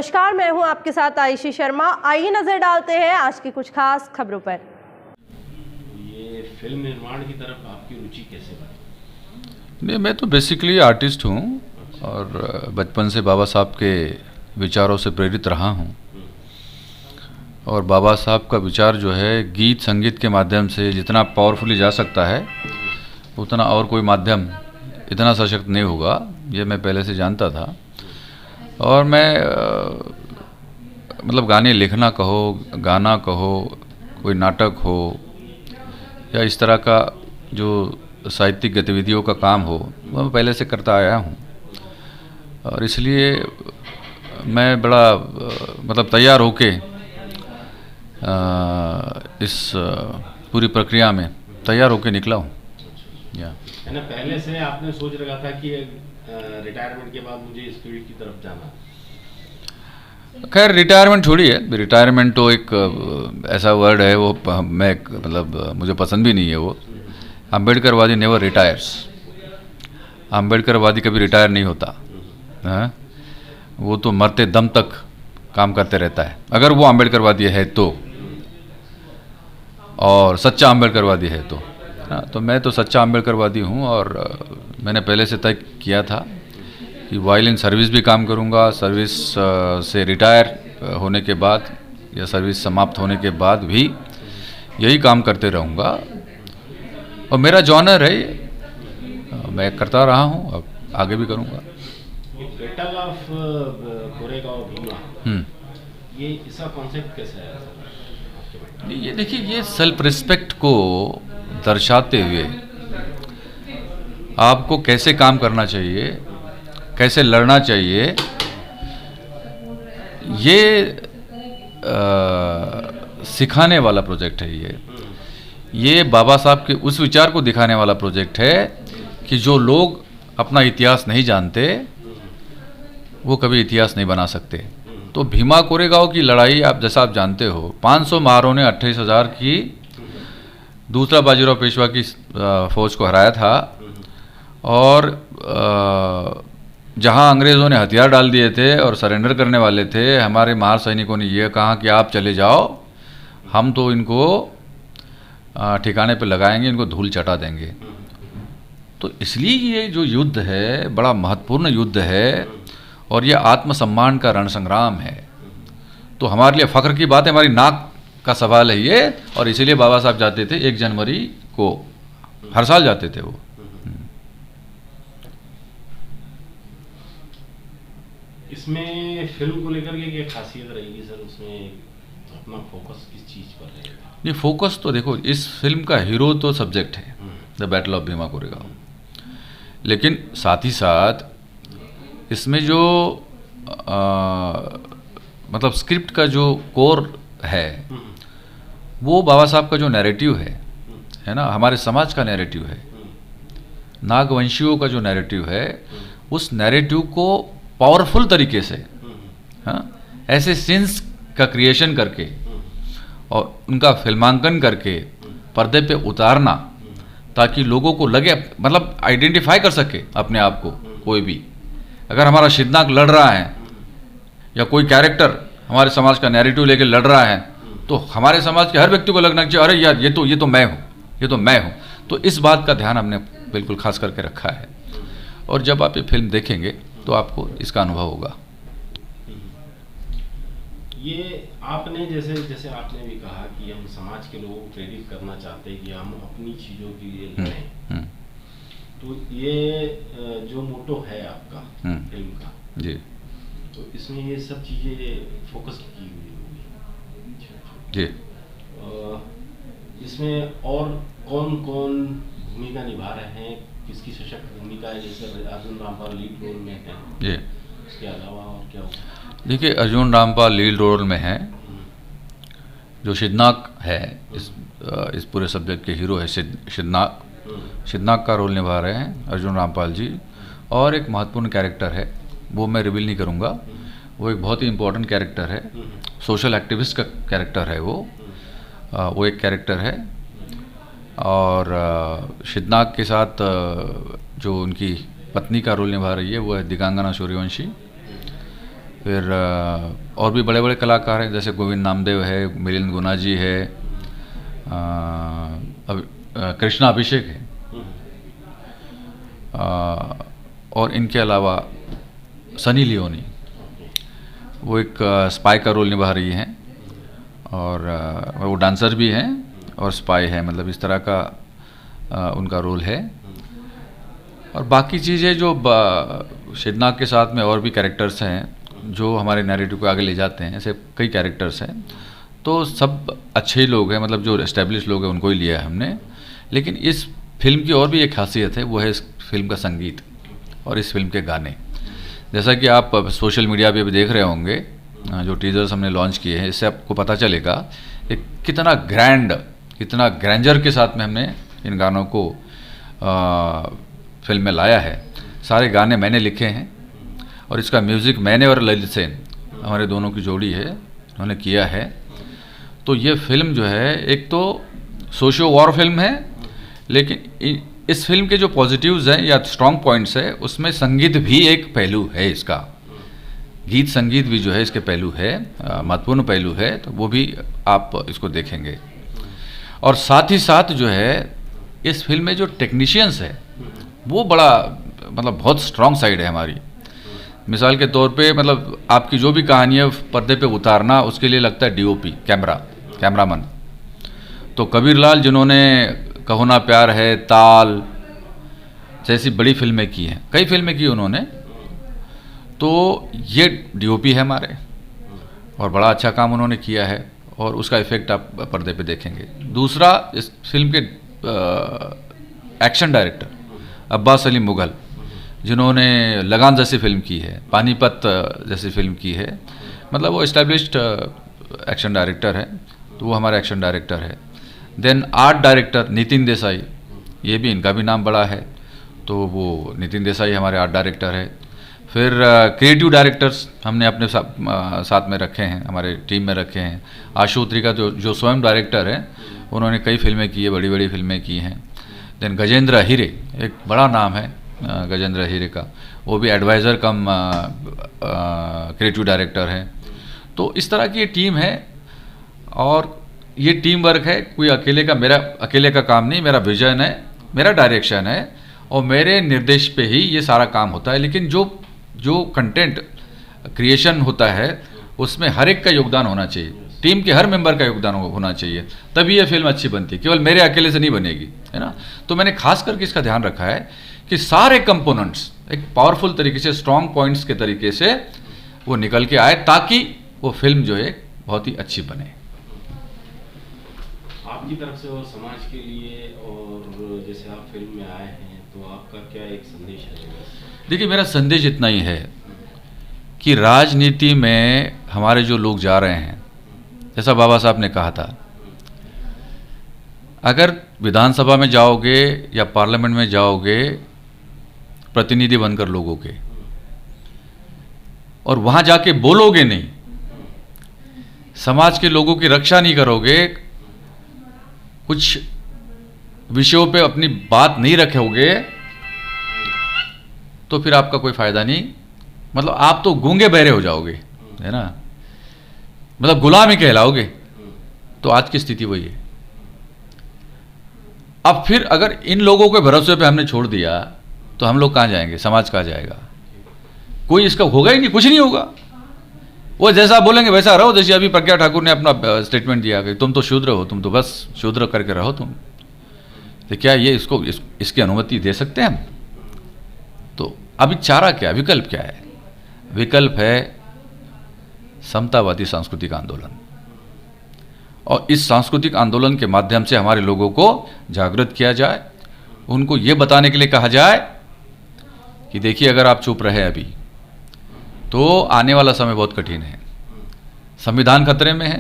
नमस्कार, मैं हूं आपके साथ आयुषी शर्मा। आइए नजर डालते हैं आज की कुछ खास खबरों पर। ये फिल्म निर्माण की तरफ आपकी रुचि कैसे बढ़ी? नहीं, मैं तो बेसिकली आर्टिस्ट हूँ और बचपन से बाबा साहब के विचारों से प्रेरित रहा हूँ। और बाबा साहब का विचार जो है गीत संगीत के माध्यम से जितना पावरफुली जा सकता है उतना और कोई माध्यम इतना सशक्त नहीं होगा, ये मैं पहले से जानता था। और मैं मतलब गाने लिखना कहो, गाना कहो, कोई नाटक हो या इस तरह का जो साहित्यिक गतिविधियों का काम हो, वह मैं पहले से करता आया हूँ। और इसलिए मैं बड़ा मतलब तैयार होके इस पूरी प्रक्रिया में तैयार होके निकला हूँ। है ना, पहले से आपने सोच रखा था कि रिटायरमेंट के बाद मुझे इस फील्ड की तरफ जाना? खैर रिटायरमेंट छोड़िए, रिटायरमेंट तो एक ऐसा वर्ड है, वो मैं मतलब मुझे पसंद भी नहीं है वो। अम्बेडकरवादी नेवर रिटायर्स। अम्बेडकरवादी कभी रिटायर नहीं होता है, वो तो मरते दम तक काम करते रहता है, अगर वो अम्बेडकरवादी है तो, और सच्चा अम्बेडकरवादी है तो। तो मैं तो सच्चा अम्बेडकरवादी हूँ और मैंने पहले से तय किया था कि वाइल इन सर्विस भी काम करूँगा। सर्विस से रिटायर होने के बाद या सर्विस समाप्त होने के बाद भी यही काम करते रहूँगा। और मेरा जॉनर है, मैं करता रहा हूँ, अब आगे भी करूँगा। बैटल ऑफ कोरेगांव भीमा, ये इसका कॉन्सेप्ट कैसा है आपके? ये देखिए, ये सेल्फ रिस्पेक्ट को दर्शाते हुए आपको कैसे काम करना चाहिए, कैसे लड़ना चाहिए, ये सिखाने वाला प्रोजेक्ट है। ये बाबा साहब के उस विचार को दिखाने वाला प्रोजेक्ट है कि जो लोग अपना इतिहास नहीं जानते वो कभी इतिहास नहीं बना सकते। तो भीमा कोरेगांव की लड़ाई आप जैसा आप जानते हो, 500 महारों ने 28,000 की दूसरा बाजीराव पेशवा की फौज को हराया था। और जहां अंग्रेज़ों ने हथियार डाल दिए थे और सरेंडर करने वाले थे, हमारे महार सैनिकों ने यह कहा कि आप चले जाओ, हम तो इनको ठिकाने पे लगाएंगे, इनको धूल चटा देंगे। तो इसलिए ये जो युद्ध है बड़ा महत्वपूर्ण युद्ध है और ये आत्मसम्मान का रण संग्राम है। तो हमारे लिए फ़ख्र की बात है, हमारी नाक का सवाल है ये। और इसीलिए बाबा साहब जाते थे 1 जनवरी को, हर साल जाते थे वो। इसमें फिल्म को लेकर के क्या खासियत रहेगी सर? उसमें अपना फोकस किस चीज़ पर रहेगा? ये फोकस तो देखो, इस फिल्म का हीरो तो सब्जेक्ट है the battle of Bhima Koregaon, लेकिन साथ ही साथ इसमें जो मतलब स्क्रिप्ट का जो कोर है वो बाबा साहब का जो नैरेटिव है ना, हमारे समाज का नैरेटिव है, नागवंशियों का जो नैरेटिव है, उस नैरेटिव को पावरफुल तरीके से ऐसे सीन्स का क्रिएशन करके और उनका फिल्मांकन करके पर्दे पे उतारना, ताकि लोगों को लगे, मतलब आइडेंटिफाई कर सके अपने आप को कोई भी। अगर हमारा शिदनाक लड़ रहा है या कोई कैरेक्टर हमारे समाज का नैरेटिव लेके लड़ रहा है, तो हमारे समाज के हर व्यक्ति को लगना चाहिए, अरे यार ये तो मैं हूँ, ये तो मैं हूँ। तो इस बात का ध्यान हमने बिल्कुल खास करके रखा है। और जब आप ये फिल्म देखेंगे तो आपको इसका अनुभव होगा। ये आपने जैसे आपने भी कहा कि हम समाज के लोगों को प्रेरित करना चाहते हैं कि हम अपनी चीज़ों के लिए लड़ें, तो ये जो मोटो है आपका फिल्म का जी, तो इसमें ये सब चीज़ें फोकस की हुई होगी जी। इसमें और कौन कौन भूमिका निभा रहे हैं, किसकी सशक्त भूमिका है? जैसे अर्जुन रामपाल लीड रोल में हैं जी, इसके अलावा और क्या होगा? देखिए, अर्जुन रामपाल लीड रोल में है, जो शिदनाक है इस पूरे सब्जेक्ट के हीरो है। शिदनाक का रोल निभा रहे हैं अर्जुन रामपाल जी। और एक महत्वपूर्ण कैरेक्टर है, वो मैं रिवील नहीं करूँगा, वो एक बहुत ही इम्पोर्टेंट कैरेक्टर है, सोशल एक्टिविस्ट का कैरेक्टर है वो एक कैरेक्टर है। और शिदनाक के साथ जो उनकी पत्नी का रोल निभा रही है वो है दिगांगना सूर्यवंशी। फिर और भी बड़े बड़े कलाकार हैं, जैसे गोविंद नामदेव है, मिलिंद गुना जी है, कृष्णा अभिषेक है, और इनके अलावा सनी लियोनी, वो एक स्पाई का रोल निभा रही हैं, और वो डांसर भी हैं और स्पाई है, मतलब इस तरह का उनका रोल है। और बाकी चीज़ें जो शेदनाग के साथ में और भी कैरेक्टर्स हैं जो हमारे नैरेटिव को आगे ले जाते हैं, ऐसे कई कैरेक्टर्स हैं, तो सब अच्छे ही लोग हैं, मतलब जो एस्टेब्लिश लोग हैं उनको ही लिया है हमने। लेकिन इस फिल्म की और भी एक खासियत है, वो है इस फिल्म का संगीत और इस फिल्म के गाने। जैसा कि आप सोशल मीडिया पे भी देख रहे होंगे, जो टीजर्स हमने लॉन्च किए हैं, इससे आपको पता चलेगा कि कितना ग्रैंडर के साथ में हमने इन गानों को फिल्म में लाया है। सारे गाने मैंने लिखे हैं और इसका म्यूज़िक मैंने और ललित सेन, हमारे दोनों की जोड़ी है, उन्होंने किया है। तो ये फिल्म जो है, एक तो सोशियो वॉर फिल्म है, लेकिन इस फिल्म के जो पॉजिटिव्स हैं या स्ट्रॉन्ग पॉइंट्स है, उसमें संगीत भी एक पहलू है इसका। गीत संगीत भी जो है इसके पहलू है, महत्वपूर्ण पहलू है, तो वो भी आप इसको देखेंगे। और साथ ही साथ जो है इस फिल्म में जो टेक्नीशियंस है वो बड़ा, मतलब बहुत स्ट्रॉन्ग साइड है हमारी। मिसाल के तौर पे, मतलब आपकी जो भी कहानी है पर्दे पे उतारना, उसके लिए लगता है डीओपी, कैमरामैन। तो कबीर लाल जिन्होंने कहो ना प्यार है, ताल जैसी बड़ी फिल्में की हैं, कई फिल्में की उन्होंने, तो ये डीओपी है हमारे, और बड़ा अच्छा काम उन्होंने किया है, और उसका इफेक्ट आप पर्दे पे देखेंगे। दूसरा, इस फिल्म के एक्शन डायरेक्टर अब्बास अली मुगल, जिन्होंने लगान जैसी फिल्म की है, पानीपत जैसी फिल्म की है, मतलब वो एस्टैब्लिश्ड एक्शन डायरेक्टर है, तो वो हमारा एक्शन डायरेक्टर है। Then art director Nitin Desai, ये भी, इनका भी नाम बड़ा है, तो वो नितिन देसाई हमारे आर्ट डायरेक्टर है। फिर क्रिएटिव डायरेक्टर्स हमने अपने साथ में रखे हैं, हमारे टीम में रखे हैं। आशु त्रिका जो स्वयं डायरेक्टर हैं, उन्होंने कई फिल्में की है, बड़ी बड़ी फिल्में की हैं। देन गजेंद्र हीरे, एक बड़ा नाम है गजेंद्र हीरे का, वो भी एडवाइज़र कम क्रिएटिव डायरेक्टर हैं। तो इस तरह की ये टीम है, और ये टीम वर्क है, कोई मेरा अकेले का काम नहीं, मेरा विजन है, मेरा डायरेक्शन है, और मेरे निर्देश पे ही ये सारा काम होता है। लेकिन जो कंटेंट क्रिएशन होता है, उसमें हर एक का योगदान होना चाहिए, टीम के हर मेंबर का योगदान होना चाहिए, तभी ये फिल्म अच्छी बनती है। केवल मेरे अकेले से नहीं बनेगी, है ना। तो मैंने खास करके इसका ध्यान रखा है कि सारे कंपोनेंट्स एक पावरफुल तरीके से, स्ट्रॉन्ग पॉइंट्स के तरीके से वो निकल के आए, ताकि वो फिल्म जो है बहुत ही अच्छी बने। आपकी तरफ से और समाज के लिए, और जैसे आप फिल्म में आए हैं, तो आपका क्या एक संदेश है? देखिए, मेरा संदेश इतना ही है कि राजनीति में हमारे जो लोग जा रहे हैं, जैसा बाबा साहब ने कहा था, अगर विधानसभा में जाओगे या पार्लियामेंट में जाओगे प्रतिनिधि बनकर लोगों के, और वहां जाके बोलोगे नहीं, समाज के लोगों की रक्षा नहीं करोगे, कुछ विषयों पे अपनी बात नहीं रखोगे, तो फिर आपका कोई फायदा नहीं। मतलब आप तो गूंगे बहरे हो जाओगे, है ना, मतलब गुलाम ही कहलाओगे। तो आज की स्थिति वही है। अब फिर अगर इन लोगों के भरोसे पे हमने छोड़ दिया, तो हम लोग कहाँ जाएंगे, समाज कहाँ जाएगा? कोई इसका होगा ही नहीं, कुछ नहीं होगा। वो जैसा बोलेंगे वैसा रहो। जैसे अभी प्रज्ञा ठाकुर ने अपना स्टेटमेंट दिया कि तुम तो शूद्र हो, तुम तो बस शूद्र करके रहो तुम। तो क्या ये इसकी अनुमति दे सकते हैं हम? तो अभी चारा क्या, विकल्प क्या है? विकल्प है समतावादी सांस्कृतिक आंदोलन, और इस सांस्कृतिक आंदोलन के माध्यम से हमारे लोगों को जागृत किया जाए, उनको ये बताने के लिए कहा जाए कि देखिए, अगर आप चुप रहे अभी, तो आने वाला समय बहुत कठिन है। संविधान खतरे में है,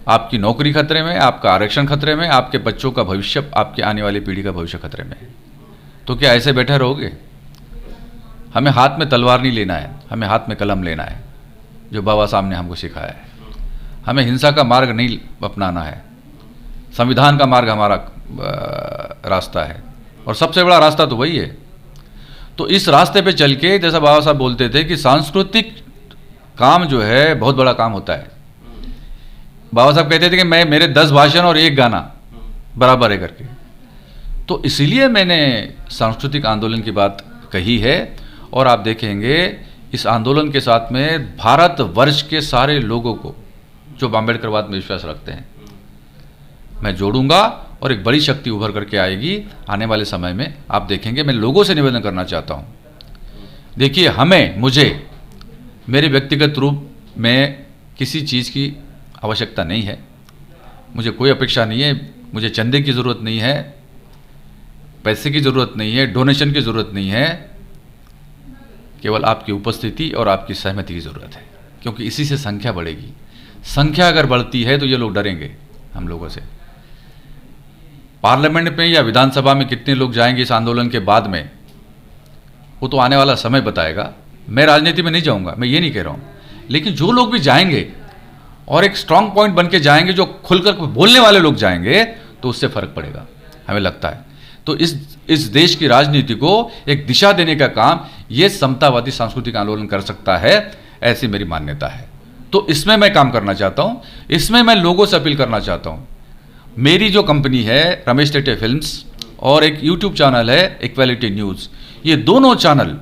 आपकी नौकरी खतरे में है, आपका आरक्षण खतरे में, आपके बच्चों का भविष्य, आपकी आने वाली पीढ़ी का भविष्य खतरे में है। तो क्या ऐसे बैठे रहोगे? हमें हाथ में तलवार नहीं लेना है, हमें हाथ में कलम लेना है, जो बाबा साहब ने हमको सिखाया है। हमें हिंसा का मार्ग नहीं अपनाना है, संविधान का मार्ग हमारा रास्ता है, और सबसे बड़ा रास्ता तो वही है। तो इस रास्ते पे चल के, जैसा बाबा साहब बोलते थे कि सांस्कृतिक काम जो है बहुत बड़ा काम होता है। बाबा साहब कहते थे कि मैं मेरे 10 भाषण और 1 गाना बराबर है करके। तो इसीलिए मैंने सांस्कृतिक आंदोलन की बात कही है। और आप देखेंगे इस आंदोलन के साथ में भारतवर्ष के सारे लोगों को जो अम्बेडकरवाद में विश्वास रखते हैं मैं जोड़ूंगा और एक बड़ी शक्ति उभर करके आएगी आने वाले समय में। आप देखेंगे। मैं लोगों से निवेदन करना चाहता हूं, देखिए मुझे मेरे व्यक्तिगत रूप में किसी चीज़ की आवश्यकता नहीं है, मुझे कोई अपेक्षा नहीं है, मुझे चंदे की ज़रूरत नहीं है, पैसे की ज़रूरत नहीं है, डोनेशन की ज़रूरत नहीं है, केवल आपकी उपस्थिति और आपकी सहमति की ज़रूरत है। क्योंकि इसी से संख्या बढ़ेगी। संख्या अगर बढ़ती है तो ये लोग डरेंगे हम लोगों से। पार्लियामेंट में या विधानसभा में कितने लोग जाएंगे इस आंदोलन के बाद में, वो तो आने वाला समय बताएगा। मैं राजनीति में नहीं जाऊंगा, मैं ये नहीं कह रहा हूँ, लेकिन जो लोग भी जाएंगे और एक स्ट्रांग पॉइंट बन के जाएंगे, जो खुलकर बोलने वाले लोग जाएंगे, तो उससे फर्क पड़ेगा हमें लगता है। तो इस देश की राजनीति को एक दिशा देने का काम ये समतावादी सांस्कृतिक आंदोलन कर सकता है, ऐसी मेरी मान्यता है। तो इसमें मैं काम करना चाहता हूँ, इसमें मैं लोगों से अपील करना चाहता हूँ। मेरी जो कंपनी है रमेश टेटे फिल्म्स और एक यूट्यूब चैनल है इक्वालिटी न्यूज़, ये दोनों चैनल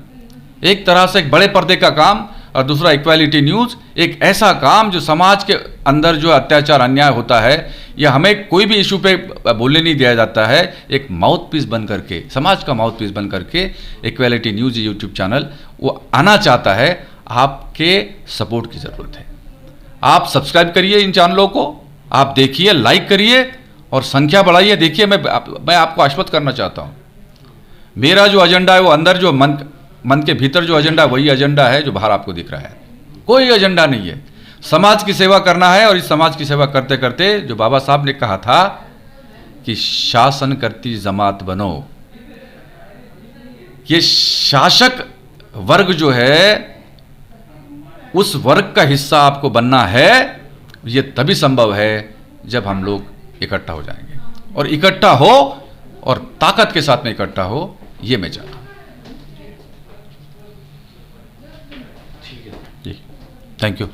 एक तरह से एक बड़े पर्दे का काम और दूसरा इक्वालिटी न्यूज़ एक ऐसा काम जो समाज के अंदर जो अत्याचार अन्याय होता है या हमें कोई भी इशू पे बोलने नहीं दिया जाता है, एक माउथ पीस बन करके, समाज का माउथ पीस बन करके इक्वालिटी न्यूज़ यूट्यूब चैनल वो आना चाहता है। आपके सपोर्ट की ज़रूरत है। आप सब्सक्राइब करिए इन चैनलों को, आप देखिए, लाइक करिए और संख्या बढ़ाइए। देखिए मैं आपको आश्वस्त करना चाहता हूँ, मेरा जो एजेंडा है वो अंदर जो मन के भीतर जो एजेंडा वही एजेंडा है जो बाहर आपको दिख रहा है। कोई एजेंडा नहीं है, समाज की सेवा करना है। और इस समाज की सेवा करते करते जो बाबा साहब ने कहा था कि शासन करती जमात बनो, ये शासक वर्ग जो है उस वर्ग का हिस्सा आपको बनना है। ये तभी संभव है जब हम लोग इकट्ठा हो जाएंगे, और इकट्ठा हो और ताकत के साथ में इकट्ठा हो, ये मैं चाहता हूं। ठीक है, थैंक यू।